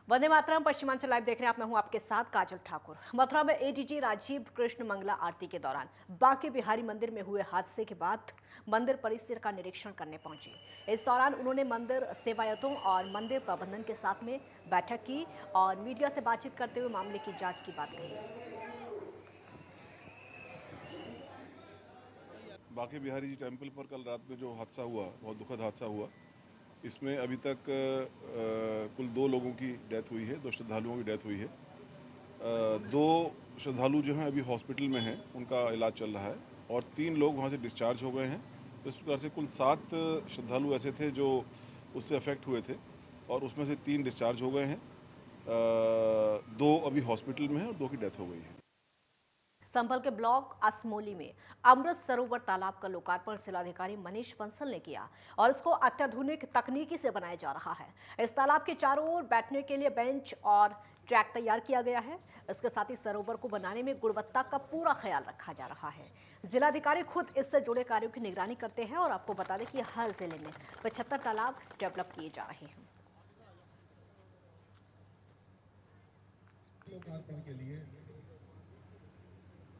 Vande Mataram. Paschimanchal live देख रहे हैं आप। मैं हूं आपके साथ काजल ठाकुर। मथुरा में एडीजी राजीव कृष्ण मंगला आरती के दौरान बांके बिहारी मंदिर में हुए हादसे के बाद मंदिर परिसर का निरीक्षण करने पहुंचे। इस दौरान उन्होंने मंदिर सेवायतों और मंदिर प्रबंधन के साथ में बैठक की और मीडिया से बातचीत करते हुए मामले की जांच की बात कही। बांके बिहारी जी टेम्पल पर कल रात में जो हादसा हुआ, बहुत दुखद हादसा हुआ। इसमें अभी तक कुल 2 लोगों की डेथ हुई है, 2 श्रद्धालुओं की डेथ हुई है। 2 श्रद्धालु जो हैं अभी हॉस्पिटल में हैं, उनका इलाज चल रहा है और 3 लोग वहाँ से डिस्चार्ज हो गए हैं। तो इस प्रकार से कुल 7 श्रद्धालु ऐसे थे जो उससे अफेक्ट हुए थे और उसमें से 3 डिस्चार्ज हो गए हैं। 2 अभी हॉस्पिटल में हैं और 2 की डेथ हो गई है। संभल के ब्लॉक असमोली में अमृत सरोवर तालाब का लोकार्पण जिलाधिकारी मनीष बंसल ने किया और इसको अत्याधुनिक तकनीकी से बनाया जा रहा है। इस तालाब के चारों ओर बैठने के लिए बेंच और ट्रैक तैयार किया गया है। इसके साथ ही सरोवर को बनाने में गुणवत्ता का पूरा ख्याल रखा जा रहा है। जिलाधिकारी खुद इससे जुड़े कार्यों की निगरानी करते हैं और आपको बता दें कि हर जिले में 75 तालाब डेवलप किए जा रहे हैं। लोकार्पण के लिए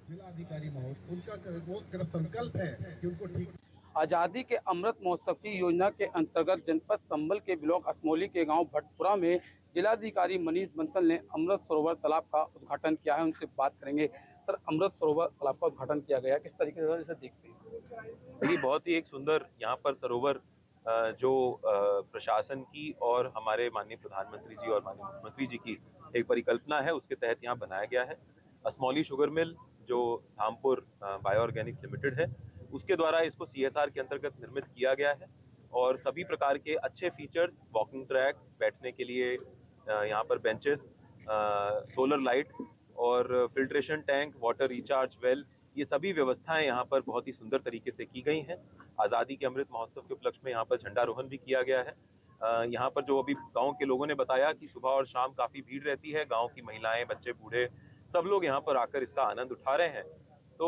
जिलाधिकारी महोदय उनका वो संकल्प है कि उनको ठीक आज़ादी के अमृत महोत्सव की योजना के अंतर्गत जनपद संभल के ब्लॉक असमोली के गांव भटपुरा में जिलाधिकारी मनीष बंसल ने अमृत सरोवर तालाब का उद्घाटन किया है। उनसे बात करेंगे। सर, अमृत सरोवर तालाब का उद्घाटन किया गया, किस तरीके से इसे देखते हैं? देखिए, बहुत ही एक सुंदर यहाँ पर सरोवर जो प्रशासन की और हमारे माननीय प्रधानमंत्री जी और माननीय मुख्यमंत्री जी की एक परिकल्पना है, उसके तहत यहाँ बनाया गया है। असमौली शुगर मिल जो धामपुर बायो ऑर्गेनिक्स लिमिटेड है, उसके द्वारा इसको CSR के अंतर्गत निर्मित किया गया है और सभी प्रकार के अच्छे फीचर्स, वॉकिंग ट्रैक, बैठने के लिए यहाँ पर बेंचेस, सोलर लाइट और filtration tank, water recharge well, ये सभी व्यवस्थाएं यहाँ पर बहुत ही सुंदर तरीके से की गई हैं। आज़ादी के अमृत महोत्सव के उपलक्ष्य में यहाँ पर झंडारोहण भी किया गया है। यहाँ पर जो अभी गांव के लोगों ने बताया कि सुबह और शाम काफ़ी भीड़ रहती है। गांव की महिलाएं, बच्चे, बूढ़े सब लोग यहाँ पर आकर इसका आनंद उठा रहे हैं। तो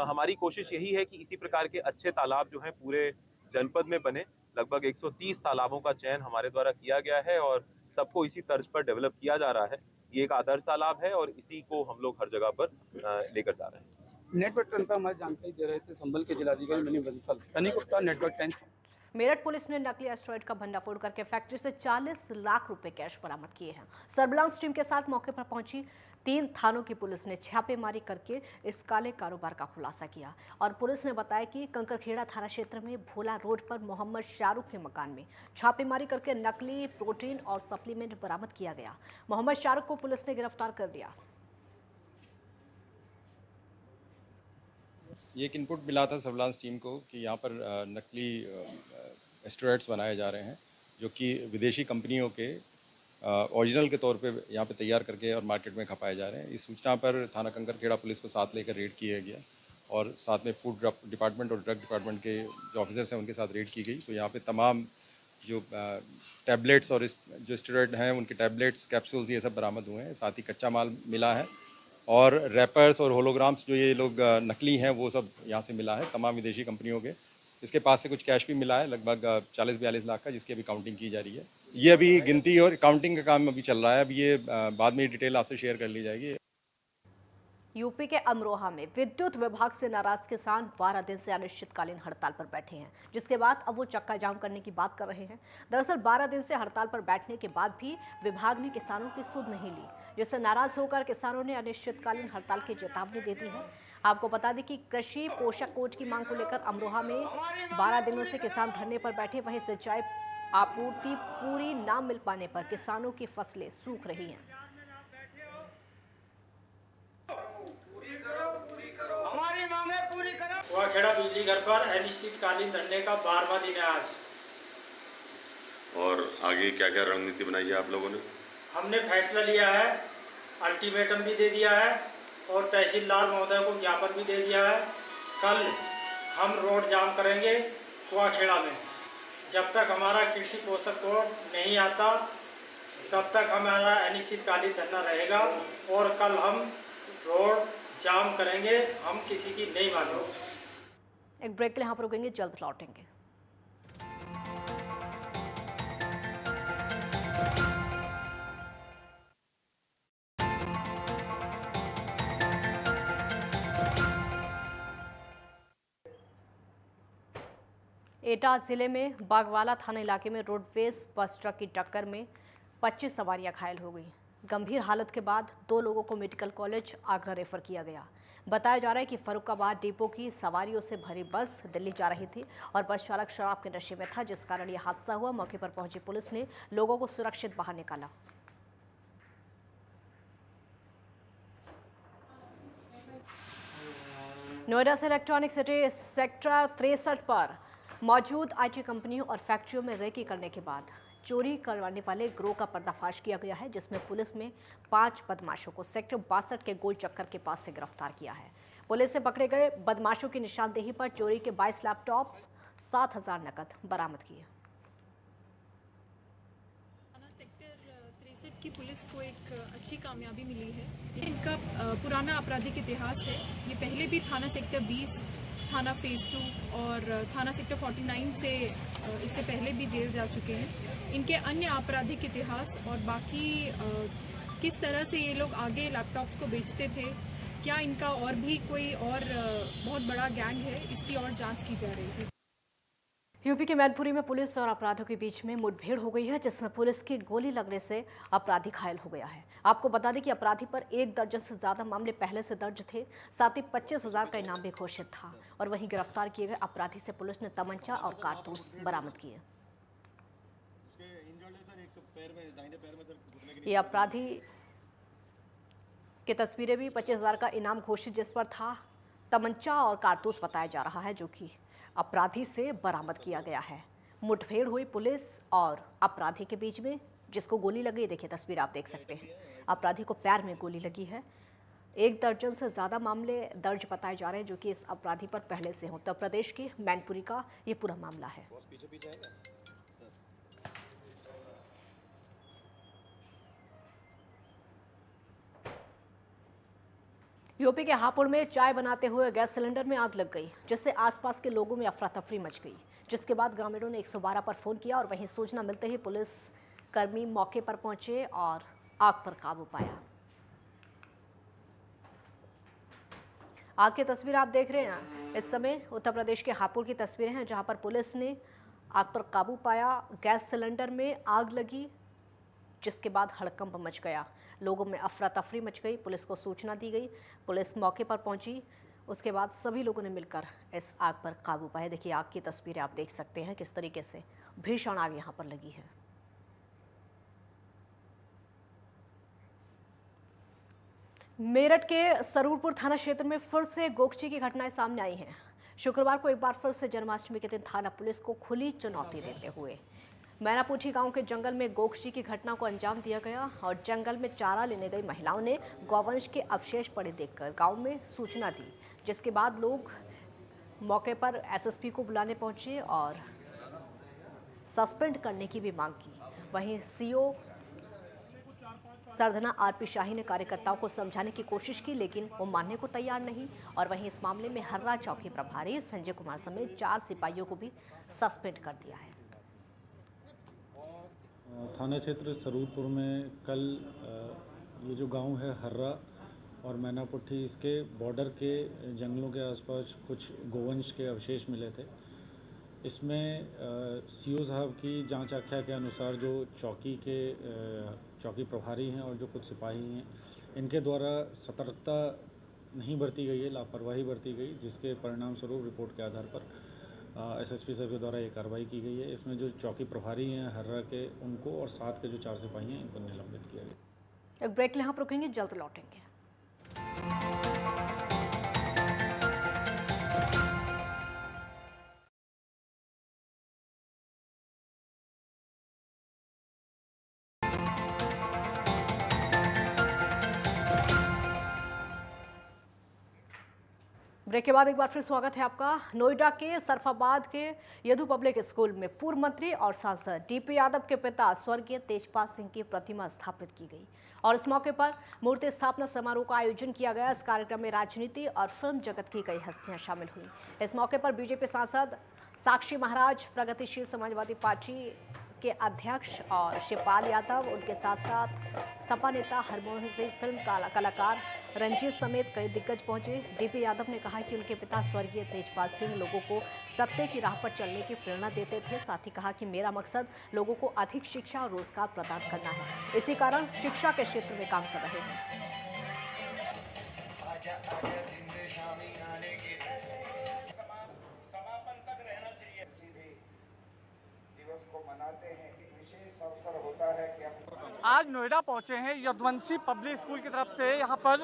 हमारी कोशिश यही है कि इसी प्रकार के अच्छे तालाब जो हैं पूरे जनपद में बने। लगभग 130 तालाबों का चयन हमारे द्वारा किया गया है और सबको इसी तर्ज पर डेवलप किया जा रहा है। ये एक आदर्श तालाब है और इसी को हम लोग हर जगह पर लेकर जा रहे हैं। नेटवर्क टर्न पर हमारी जानकारी दे रहे थे संभल के जिलाधिकारी मनीष बंसल। सनी गुप्ता, नेटवर्क 10। मेरठ पुलिस ने नकली एस्टेरॉयड का भंडाफोड़ करके फैक्ट्री से 40 लाख रुपए कैश बरामद किए हैं। सर्विलांस टीम के साथ मौके पर पहुंची 3 थानों की पुलिस ने छापेमारी करके इस काले कारोबार का खुलासा किया और पुलिस ने बताया कि कंकरखेड़ा थाना क्षेत्र में भोला रोड पर मोहम्मद शाहरुख के मकान में छापेमारी करके नकली प्रोटीन और सप्लीमेंट बरामद किया गया। मोहम्मद शाहरुख को पुलिस ने गिरफ्तार कर लिया। ये एक इनपुट मिला था सर्विलांस टीम को कि यहाँ पर नकली एस्टेरॉयड्स बनाए जा रहे हैं जो कि विदेशी कंपनियों के ओरिजिनल के तौर पे यहाँ पे तैयार करके और मार्केट में खपाए जा रहे हैं। इस सूचना पर थाना कंकरखेड़ा पुलिस को साथ लेकर रेड किया गया और साथ में फूड डिपार्टमेंट और ड्रग डिपार्टमेंट के जो ऑफिसर्स हैं उनके साथ रेड की गई। तो यहाँ पे तमाम जो टैबलेट्स और जो स्टेरॉयड हैं उनके टैबलेट्स, कैप्सूल्स, ये सब बरामद हुए हैं। साथ ही कच्चा माल मिला है और रैपर्स और होलोग्राम्स जो ये लोग नकली हैं वो सब यहाँ से मिला है, तमाम विदेशी कंपनियों के। इसके पास से कुछ कैश भी मिला है, लगभग 40-42 लाख का, जिसकी अभी काउंटिंग की जा रही है। ये अभी गिनती और काउंटिंग का काम अभी चल रहा है। अभी ये बाद में डिटेल आपसे शेयर कर ली जाएगी। यूपी के अमरोहा में विद्युत विभाग से नाराज किसान 12 दिन से अनिश्चितकालीन हड़ताल पर बैठे हैं, जिसके बाद अब वो चक्का जाम करने की बात कर रहे हैं। दरअसल 12 दिन से हड़ताल पर बैठने के बाद भी विभाग ने किसानों की सुध नहीं ली, जिससे नाराज होकर किसानों ने अनिश्चितकालीन हड़ताल की चेतावनी दे दी है। आपको बता दें कि कृषि पोषक कोष की मांग को लेकर अमरोहा में 12 दिनों से किसान धरने पर बैठे। वहीं सिंचाई आपूर्ति पूरी न मिल पाने पर किसानों की फसलें सूख रही हैं। हमारी मांगे पूरी करो। कुआखेड़ा बिजली घर पर अनिश्चितकालीन धरने का 12वां दिन है आज। और आगे क्या क्या रणनीति बनाई है आप लोगों ने? हमने फैसला लिया है, अल्टीमेटम भी दे दिया है और तहसीलदार महोदय को ज्ञापन भी दे दिया है। कल हम रोड जाम करेंगे कुआखेड़ा में। जब तक हमारा कृषि पोषक कोष नहीं आता तब तक हमारा अनिश्चितकालीन धरना रहेगा और कल हम रोड जाम करेंगे। हम किसी की नहीं मानेंगे। एक ब्रेक के लिए यहाँ पर रुकेंगे, जल्द लौटेंगे। एटा जिले में बागवाला थाना इलाके में रोडवेज बस ट्रक की टक्कर में 25 सवारियां घायल हो गई। गंभीर हालत के बाद 2 लोगों को मेडिकल कॉलेज आगरा रेफर किया गया। बताया जा रहा है कि फर्रुखाबाद डिपो की सवारियों से भरी बस दिल्ली जा रही थी और बस चालक शराब के नशे में था, जिस कारण यह हादसा हुआ। मौके पर पहुंची पुलिस ने लोगों को सुरक्षित बाहर निकाला। नोएडा से इलेक्ट्रॉनिक सिटी सेक्टर 63 पर मौजूद आईटी कंपनियों और फैक्ट्रियों में रेकी करने के बाद चोरी करवाने वाले गिरोह का पर्दाफाश किया गया है, जिसमें पुलिस ने 5 बदमाशों को सेक्टर 62 के गोल चक्कर के पास से गिरफ्तार किया है। पुलिस से पकड़े गए बदमाशों की निशानदेही पर चोरी के 22 लैपटॉप, 7,000 नकद बरामद किए। सेक्टर 63 की पुलिस को एक अच्छी कामयाबी मिली है। इनका पुराना आपराधिक इतिहास है। ये पहले भी थाना सेक्टर 20, थाना फेज 2 और थाना सेक्टर 49 से इससे पहले भी जेल जा चुके हैं। इनके अन्य आपराधिक इतिहास और बाकी किस तरह से ये लोग आगे लैपटॉप्स को बेचते थे, क्या इनका और भी कोई और बहुत बड़ा गैंग है, इसकी और जांच की जा रही है। यूपी के मैनपुरी में पुलिस और अपराधियों के बीच में मुठभेड़ हो गई है, जिसमें पुलिस की गोली लगने से अपराधी घायल हो गया है। आपको बता दें कि अपराधी पर 1 दर्जन से ज्यादा मामले पहले से दर्ज थे, साथ ही 25,000 का इनाम भी घोषित था। और वहीं गिरफ्तार किए गए अपराधी से पुलिस ने तमंचा और कारतूस बरामद किए। ये अपराधी की तस्वीरें भी 25,000 का इनाम घोषित जिस पर था, तमंचा और कारतूस बताया जा रहा है, जो कि अपराधी से बरामद किया गया है। मुठभेड़ हुई पुलिस और अपराधी के बीच में, जिसको गोली लगी। देखिए तस्वीर आप देख सकते हैं, अपराधी को पैर में गोली लगी है। 1 दर्जन से ज़्यादा मामले दर्ज बताए जा रहे हैं, जो कि इस अपराधी पर पहले से हों। उत्तर प्रदेश के मैनपुरी का ये पूरा मामला है। यूपी के हापुड़ में चाय बनाते हुए गैस सिलेंडर में आग लग गई, जिससे आसपास के लोगों में अफरा तफरी मच गई, जिसके बाद ग्रामीणों ने 112 पर फोन किया और वहीं सूचना मिलते ही पुलिस कर्मी मौके पर पहुंचे और आग पर काबू पाया। आग की तस्वीर आप देख रहे हैं इस समय उत्तर प्रदेश के हापुड़ की तस्वीरें हैं, जहां पर पुलिस ने आग पर काबू पाया। गैस सिलेंडर में आग लगी, जिसके बाद हड़कंप मच गया, लोगों में अफरा तफरी मच गई। पुलिस को सूचना दी गई, पुलिस मौके पर पहुंची। उसके बाद सभी लोगों ने मिलकर इस आग पर काबू पाया। देखिए आग की तस्वीरें आप देख सकते हैं, किस तरीके से भीषण आग यहां पर लगी है। मेरठ के सरूरपुर थाना क्षेत्र में फिर से गोकची की घटनाएं सामने आई हैं। शुक्रवार को एक बार फिर से जन्माष्टमी के दिन थाना पुलिस को खुली चुनौती देते हुए मैनापुठी गांव के जंगल में गोकची की घटना को अंजाम दिया गया और जंगल में चारा लेने गई महिलाओं ने गौवंश के अवशेष पड़े देखकर गांव में सूचना दी, जिसके बाद लोग मौके पर एसएसपी को बुलाने पहुंचे और सस्पेंड करने की भी मांग की। वहीं सीओ सरधना आरपी शाही ने कार्यकर्ताओं को समझाने की कोशिश की, लेकिन वो मानने को तैयार नहीं। और वहीं इस मामले में हर्रा चौकी प्रभारी संजय कुमार समेत 4 सिपाहियों को भी सस्पेंड कर दिया है। थाना क्षेत्र सरूरपुर में कल ये जो गांव है हर्रा और मैनापुठी, इसके बॉर्डर के जंगलों के आसपास कुछ गोवंश के अवशेष मिले थे। इसमें सीओ साहब की जांच आख्या के अनुसार जो चौकी प्रभारी हैं और जो कुछ सिपाही हैं, इनके द्वारा सतर्कता नहीं बरती गई है, लापरवाही बरती गई, जिसके परिणाम स्वरूप रिपोर्ट के आधार पर एसएसपी साहब के द्वारा ये कार्रवाई की गई है। इसमें जो चौकी प्रभारी हैं हर्रा के, उनको और साथ के जो 4 सिपाही हैं, इनको निलंबित किया गया। एक ब्रेक यहाँ पर रुकेंगे, जल्द लौटेंगे। ब्रेक के बाद एक बार फिर स्वागत है आपका। नोएडा के सरफाबाद के यदु पब्लिक स्कूल में पूर्व मंत्री और सांसद डीपी यादव के पिता स्वर्गीय तेजपाल सिंह की प्रतिमा स्थापित की गई और इस मौके पर मूर्ति स्थापना समारोह का आयोजन किया गया। इस कार्यक्रम में राजनीति और फिल्म जगत की कई हस्तियां शामिल हुई। इस मौके पर बीजेपी सांसद साक्षी महाराज, प्रगतिशील समाजवादी पार्टी के अध्यक्ष और शिवपाल यादव, उनके साथ साथ सपा नेता हरमोहन सिंह, फिल्म कलाकार रंजीत समेत कई दिग्गज पहुंचे। डीपी यादव ने कहा कि उनके पिता स्वर्गीय तेजपाल सिंह लोगों को सत्य की राह पर चलने की प्रेरणा देते थे। साथ ही कहा कि मेरा मकसद लोगों को अधिक शिक्षा और रोजगार प्रदान करना है, इसी कारण शिक्षा के क्षेत्र में काम कर रहे हैं। आज नोएडा पहुंचे हैं यदुवंशी पब्लिक स्कूल की तरफ से। यहाँ पर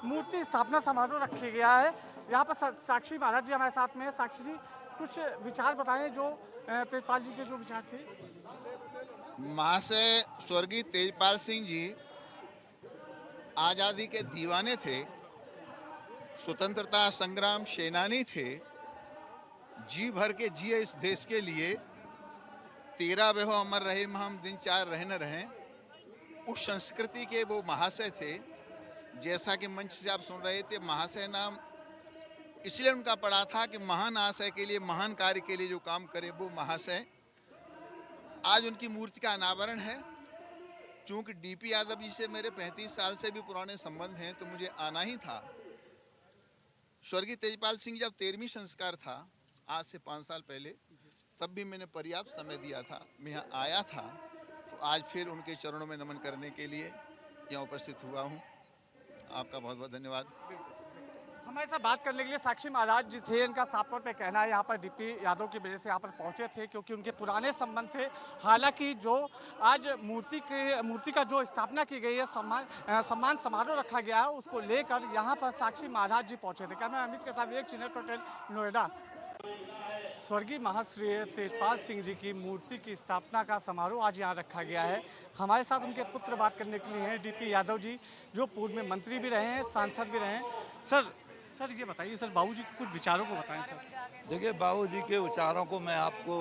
मूर्ति स्थापना समारोह रखा गया है। यहाँ पर साक्षी महाराज जी हमारे साथ में है। साक्षी जी, कुछ विचार बताएं जो तेजपाल जी के जो विचार थे। महाशय स्वर्गीय तेजपाल सिंह जी आज़ादी के दीवाने थे, स्वतंत्रता संग्राम सेनानी थे, जी भर के जिए इस देश के लिए। 13 बेहो अमर रहे हम दिन 4 रहे न रहें, उस संस्कृति के वो महाशय थे। जैसा कि मंच से आप सुन रहे थे, महाशय नाम इसलिए उनका पड़ा था कि महान आशय के लिए, महान कार्य के लिए जो काम करे वो महाशय। आज उनकी मूर्ति का अनावरण है। चूंकि डीपी यादव जी से मेरे 35 साल से भी पुराने संबंध हैं, तो मुझे आना ही था। स्वर्गीय तेजपाल सिंह जब 13वीं संस्कार था, आज से 5 साल पहले, तब भी मैंने पर्याप्त समय दिया था, मैं यहाँ आया था। तो आज फिर उनके चरणों में नमन करने के लिए यहाँ उपस्थित हुआ हूँ। आपका बहुत बहुत धन्यवाद। हमारे साथ बात करने के लिए साक्षी महाराज जी थे। इनका साफ तौर पे कहना है यहाँ पर डीपी यादव की वजह से यहाँ पर पहुँचे थे, क्योंकि उनके पुराने संबंध थे। हालांकि जो आज मूर्ति का जो स्थापना की गई है, सम्मान समारोह रखा गया है, उसको लेकर यहाँ पर साक्षी महाराज जी पहुँचे थे। कैमरा अमित के साथ एक चिन्ह पटेल, नोएडा। स्वर्गीय महाश्रेय तेजपाल सिंह जी की मूर्ति की स्थापना का समारोह आज यहाँ रखा गया है। हमारे साथ उनके पुत्र बात करने के लिए हैं, डीपी यादव जी, जो पूर्व में मंत्री भी रहे हैं, सांसद भी रहे हैं। सर ये बताइए, सर बाबूजी के कुछ विचारों को बताएं सर। देखिए, बाबूजी के विचारों को मैं आपको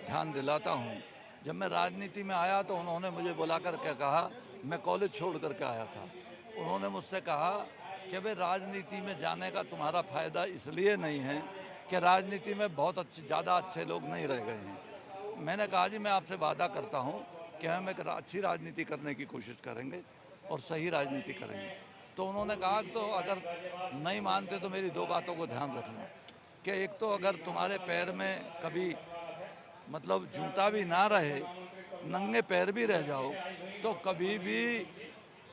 ध्यान दिलाता हूँ। जब मैं राजनीति में आया तो उन्होंने मुझे बुला कर के कहा, मैं कॉलेज छोड़ करके आया था। उन्होंने मुझसे कहा कि भाई राजनीति में जाने का तुम्हारा फ़ायदा इसलिए नहीं है कि राजनीति में बहुत ज़्यादा अच्छे लोग नहीं रह गए हैं। मैंने कहा जी, मैं आपसे वादा करता हूँ कि हम एक अच्छी राजनीति करने की कोशिश करेंगे और सही राजनीति करेंगे। तो उन्होंने कहा तो अगर नहीं मानते तो मेरी 2 बातों को ध्यान रखना कि एक तो अगर तुम्हारे पैर में कभी मतलब जूता भी ना रहे, नंगे पैर भी रह जाओ, तो कभी भी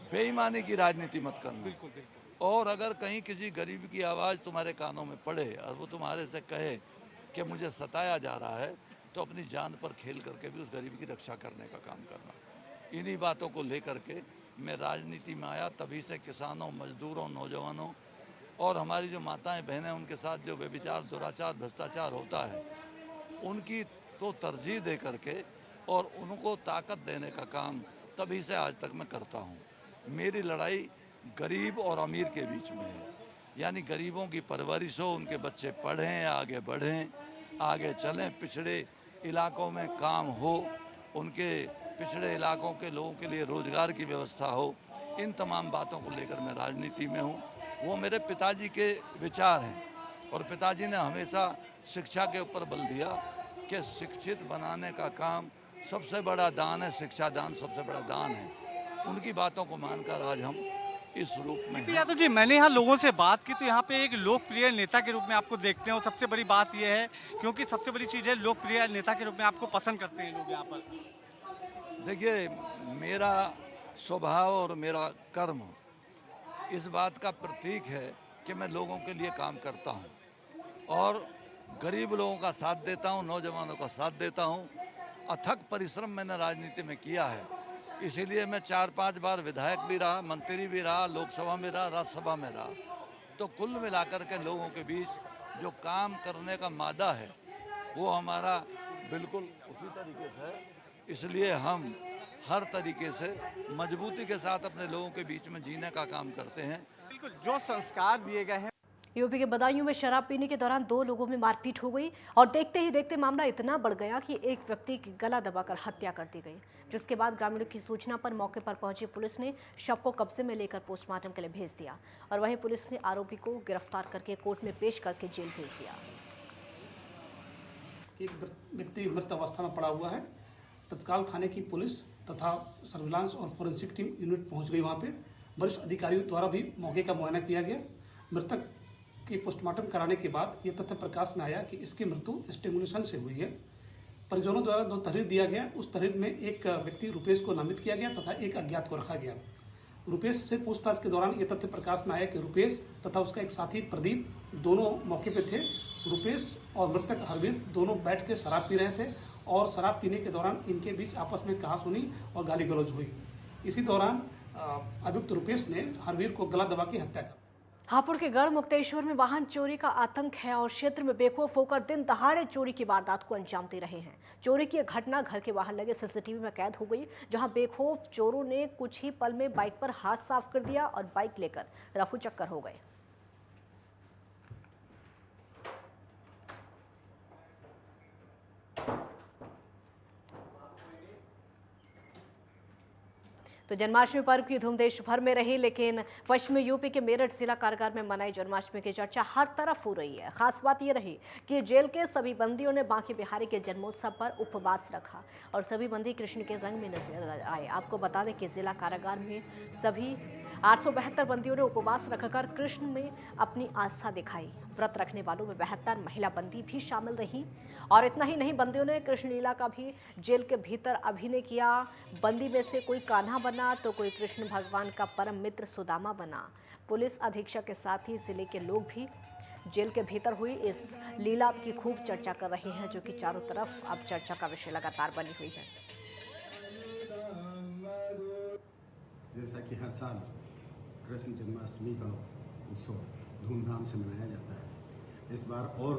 बेईमानी की राजनीति मत करना। और अगर कहीं किसी गरीब की आवाज़ तुम्हारे कानों में पड़े और वो तुम्हारे से कहे कि मुझे सताया जा रहा है, तो अपनी जान पर खेल करके भी उस गरीब की रक्षा करने का काम करना। इन्हीं बातों को लेकर के मैं राजनीति में आया। तभी से किसानों, मजदूरों, नौजवानों और हमारी जो माताएं बहनें, उनके साथ जो व्यभिचार, दुराचार, भ्रष्टाचार होता है, उनकी तो तरजीह दे करके और उनको ताकत देने का काम तभी से आज तक मैं करता हूँ। मेरी लड़ाई गरीब और अमीर के बीच में है, यानी गरीबों की परवरिश हो, उनके बच्चे पढ़ें, आगे बढ़ें, आगे चलें, पिछड़े इलाकों में काम हो, उनके पिछड़े इलाकों के लोगों के लिए रोज़गार की व्यवस्था हो। इन तमाम बातों को लेकर मैं राजनीति में हूँ। वो मेरे पिताजी के विचार हैं और पिताजी ने हमेशा शिक्षा के ऊपर बल दिया कि शिक्षित बनाने का काम सबसे बड़ा दान है, शिक्षा दान सबसे बड़ा दान है। उनकी बातों को मानकर आज हम इस रूप में हैं। यादव जी, मैंने यहाँ लोगों से बात की तो यहाँ पे एक लोकप्रिय नेता के रूप में आपको देखते हैं, और सबसे बड़ी बात यह है, क्योंकि सबसे बड़ी चीज़ है लोकप्रिय नेता के रूप में आपको पसंद करते हैं लोग यहाँ पर। देखिए, मेरा स्वभाव और मेरा कर्म इस बात का प्रतीक है कि मैं लोगों के लिए काम करता हूँ और गरीब लोगों का साथ देता हूँ, नौजवानों का साथ देता हूँ। अथक परिश्रम मैंने राजनीति में किया है, इसीलिए मैं 4-5 बार विधायक भी रहा, मंत्री भी रहा, लोकसभा में रहा, राज्यसभा में रहा। तो कुल मिलाकर के लोगों के बीच जो काम करने का मादा है वो हमारा बिल्कुल उसी तरीके से है। इसलिए हम हर तरीके से मजबूती के साथ अपने लोगों के बीच में जीने का काम करते हैं। बिल्कुल, जो संस्कार दिए गए हैं। यूपी के बदायूं में शराब पीने के दौरान 2 लोगों में मारपीट हो गई और देखते ही देखते मामला इतना बढ़ गया कि एक व्यक्ति की गला दबाकर हत्या कर दी गई, जिसके बाद ग्रामीणों की सूचना पर मौके पर पहुंची पुलिस ने शव को कब्जे में लेकर पोस्टमार्टम के लिए भेज दिया और वहीं पुलिस ने आरोपी को गिरफ्तार करके कोर्ट में पेश करके जेल भेज दिया। कि एक व्यक्ति मृत अवस्था में पड़ा हुआ है। तत्काल थाने की पुलिस तथा सर्विलांस और फोरेंसिक टीम यूनिट पहुंच गई। वहां पे वरिष्ठ अधिकारियों द्वारा भी मौके का मुआयना किया गया। मृतक की पोस्टमार्टम कराने के बाद ये तथ्य प्रकाश में आया कि इसकी मृत्यु स्ट्रेंगुलेशन से हुई है। परिजनों द्वारा 2 तहरीर दिया गया। उस तहरीर में एक व्यक्ति रुपेश को नामित किया गया तथा एक अज्ञात को रखा गया। रुपेश से पूछताछ के दौरान ये तथ्य प्रकाश में आया कि रुपेश तथा उसका एक साथी प्रदीप दोनों मौके पे थे। रुपेश और मृतक हरवीर दोनों बैठ के शराब पी रहे थे और शराब पीने के दौरान इनके बीच आपस में कहासुनी और गाली गलौज हुई। इसी दौरान अभियुक्त रुपेश ने हरवीर को गला दबा के हत्या कर। हापुड़ के गढ़ मुक्तेश्वर में वाहन चोरी का आतंक है और क्षेत्र में बेखौफ होकर दिन दहाड़े चोरी की वारदात को अंजाम दे रहे हैं। चोरी की घटना घर के बाहर लगे सीसीटीवी में कैद हो गई, जहां बेखौफ चोरों ने कुछ ही पल में बाइक पर हाथ साफ कर दिया और बाइक लेकर रफू चक्कर हो गए। तो जन्माष्टमी पर्व की धूम देश भर में रही, लेकिन पश्चिमी यूपी के मेरठ जिला कारागार में मनाई जन्माष्टमी की चर्चा हर तरफ हो रही है। खास बात यह रही कि जेल के सभी बंदियों ने बांके बिहारी के जन्मोत्सव पर उपवास रखा और सभी बंदी कृष्ण के रंग में नजर आए। आपको बता दें कि जिला कारागार में सभी 872 बंदियों ने उपवास रखकर कृष्ण में अपनी आस्था दिखाई। व्रत रखने वालों में 72 महिला बंदी भी शामिल रही और इतना ही नहीं, बंदियों ने कृष्ण लीला का भी जेल के भीतर अभिनय किया। बंदी में से कोई कान्हा बना तो कोई कृष्ण भगवान का परम मित्र सुदामा बना। पुलिस अधीक्षक के साथ ही जिले के लोग भी जेल के भीतर हुई इस लीला की खूब चर्चा कर रहे हैं, जो कि चारों तरफ अब चर्चा का विषय लगातार बनी हुई है। जैसा कि हर साल कृष्ण जन्माष्टमी का उत्सव धूमधाम से मनाया जाता है, इस बार और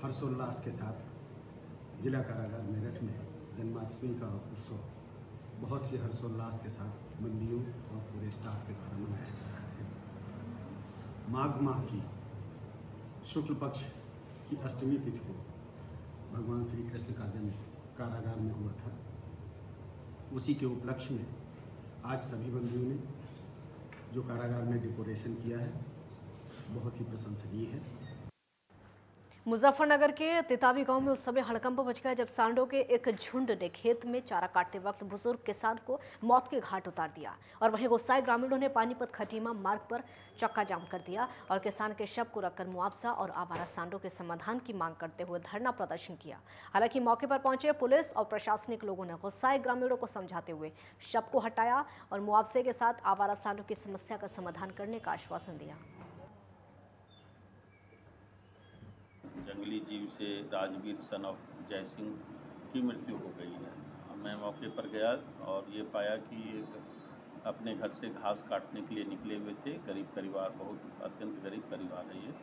हर्षोल्लास के साथ जिला कारागार मेरठ में जन्माष्टमी का उत्सव बहुत ही हर्षोल्लास के साथ बंदियों और पूरे स्टाफ के द्वारा मनाया जा रहा है। माघ माह की शुक्ल पक्ष की अष्टमी तिथि को भगवान श्री कृष्ण का जन्म कारागार में हुआ था। उसी के उपलक्ष्य में आज सभी बंदियों ने जो कारागार में डेकोरेशन किया है बहुत ही प्रशंसनीय है। मुजफ्फरनगर के तितावी गांव में उस समय हड़कंप मच गया जब सांडों के एक झुंड ने खेत में चारा काटते वक्त बुजुर्ग किसान को मौत के घाट उतार दिया और वहीं गुस्साए ग्रामीणों ने पानीपत खटीमा मार्ग पर चक्का जाम कर दिया और किसान के शव को रखकर मुआवजा और आवारा सांडों के समाधान की मांग करते हुए धरना प्रदर्शन किया। हालांकि मौके पर पहुंचे पुलिस और प्रशासनिक लोगों ने गुस्साए ग्रामीणों को समझाते हुए शव को हटाया और मुआवजे के साथ आवारा सांडों की समस्या का समाधान करने का आश्वासन दिया। जंगली जीव से राजवीर सन ऑफ जय सिंह की मृत्यु हो गई है। मैं मौके पर गया और ये पाया कि एक अपने घर से घास काटने के लिए निकले हुए थे। गरीब परिवार, बहुत अत्यंत गरीब परिवार है ये,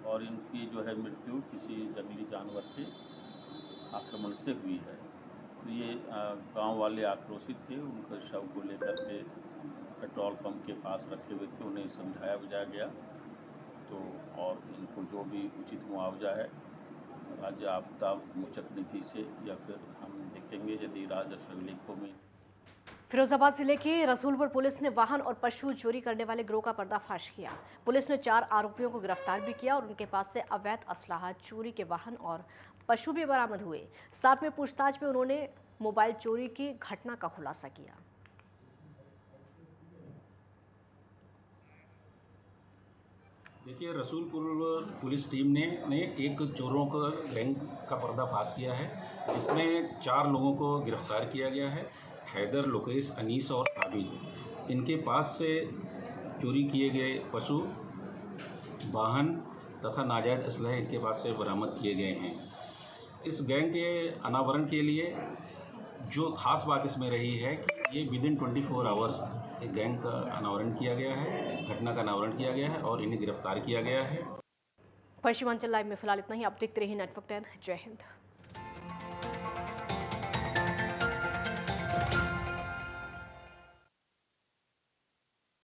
और इनकी जो है मृत्यु किसी जंगली जानवर के आक्रमण से हुई है। तो ये गांव वाले आक्रोशित थे। उनके शव को लेकर के पेट्रोल पंप के पास रखे हुए थे। उन्हें समझाया बुझाया गया तो, और इनको जो भी उचित मुआवजा है राज्य आपदा मोचक निधि से या फिर हम देखेंगे यदि राजस्व अभिलेखों में। फिरोजाबाद जिले की रसूलपुर पुलिस ने वाहन और पशु चोरी करने वाले गिरोह का पर्दाफाश किया। पुलिस ने 4 आरोपियों को गिरफ्तार भी किया और उनके पास से अवैध असलाहा, चोरी के वाहन और पशु भी बरामद हुए। साथ में पूछताछ में उन्होंने मोबाइल चोरी की घटना का खुलासा किया। देखिए, रसूलपुर पुलिस टीम ने एक चोरों का गैंग का पर्दाफाश किया है, जिसमें 4 लोगों को गिरफ्तार किया गया है। हैदर, लोकेश, अनीस और आबिद। इनके पास से चोरी किए गए पशु, वाहन तथा नाजायज़ असलहे इनके पास से बरामद किए गए हैं। इस गैंग के अनावरण के लिए जो खास बात इसमें रही है कि ये विदिन 24 आवर्स एक गैंग का अनावरण किया गया है, घटना का अनावरण किया गया है और इन्हें गिरफ्तार किया गया है। पश्चिमांचल लाइव में फिलहाल इतना ही। आप देखते रहिए नेटवर्क 10। जय हिंद।